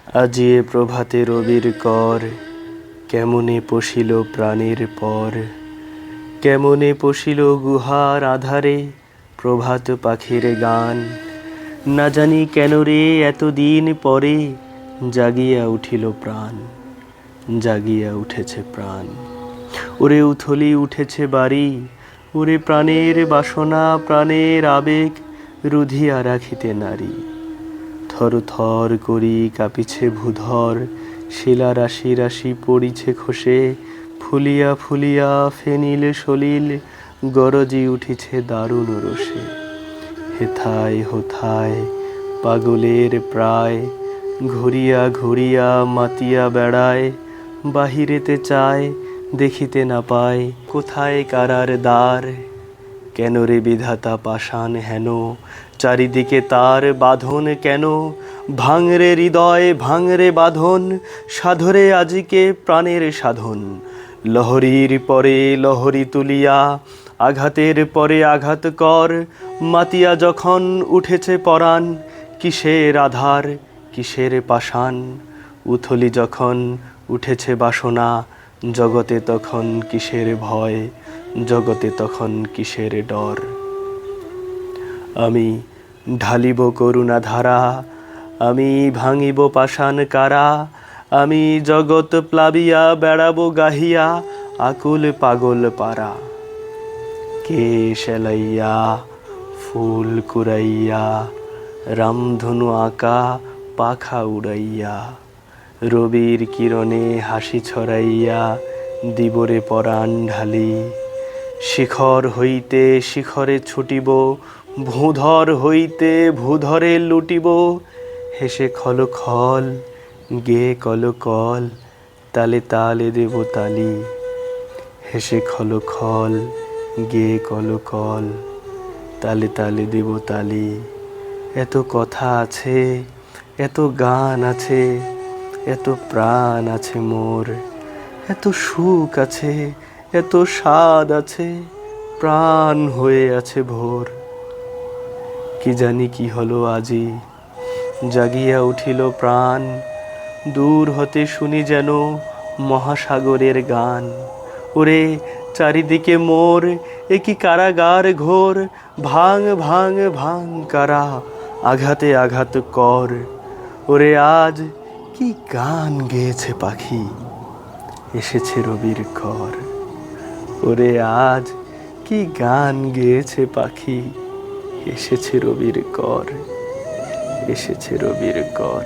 আজি এ প্রভাতে রবির কর, কেমনে পশিল প্রাণের পর, কেমনে পশিল গুহার আধারে প্রভাত পাখির গান। না জানি কেন রে এতদিন পরে জাগিয়া উঠিল প্রাণ, জাগিয়া উঠেছে প্রাণ। ওরে উথলি উঠেছে বাড়ি, ওরে প্রাণের বাসনা প্রাণের আবেগ রুধিয়া রাখিতে নারী। থর থর করি কাঁপিছে ভূধর, শিলা রাশি রাশি পড়িছে খসে, ফুলিয়া ফুলিয়া ফেনিল সলিল গরজি উঠিছে দারুণ রোষে। হেথায় হোথায় পাগলের প্রায়, ঘুরিয়া ঘুরিয়া মাতিয়া বেড়ায়, বাহিরেতে চায় দেখিতে না পায় কোথায় কারার দ্বার। কেন রে বিধাতা পাষাণ হেন, চারিদিকে তার বাঁধন কেন? ভাঙরে হৃদয় ভাঙরে বাঁধন, সাধরে আজিকে প্রাণের সাধন। লহরীর পরে লহরী তুলিয়া আঘাতের পরে আঘাত কর, মাতিয়া যখন উঠেছে পরাণ কিসের আধার কিসের পাষাণ। উথলি যখন উঠেছে বাসনা, জগতে তখন কিসের ভয়, জগতে তখন কিসের ডর। আমি ঢালিব করুণা ধারা, আমি ভাঙিব পাষাণ কারা, আমি জগৎ প্লাবিয়া বেড়াবো গাহিয়া আকুল পাগল পারা। কে সেলাইয়া ফুল কুড়াইয়া, রামধনু আঁকা পাখা উড়াইয়া, রবির কিরণে হাসি ছড়াইয়া দিবরে পরাণ ঢালি। শিখর হইতে শিখরে ছুটিব, ভূধর হইতে ভূধরে লুটিব, হেসে খল খল গে কল কল তালে তালে দেব তালি। হেসে খল খল গে কল কল তালে তালে দেব তালি। এত কথা আছে, এত গান আছে, এত প্রাণ আছে মোর, এত সুখ আছে, এত স্বাদ আছে, প্রাণ হয়ে আছে ভোর। কি জানি কি হলো আজি, জাগিয়া উঠিল প্রাণ, দূর হতে শুনি যেন মহাসাগরের গান। ওরে চারিদিকে মোর এ কি কারাগার ঘোর, ভাঙ ভাঙ ভাঙ কারা আঘাতে আঘাত কর। ওরে আজ কি গান গেয়েছে পাখি, এসেছে রবির কর। ওরে আজ কি গান গেয়েছে পাখি, এসেছে রবির কর, এসেছে রবির কর।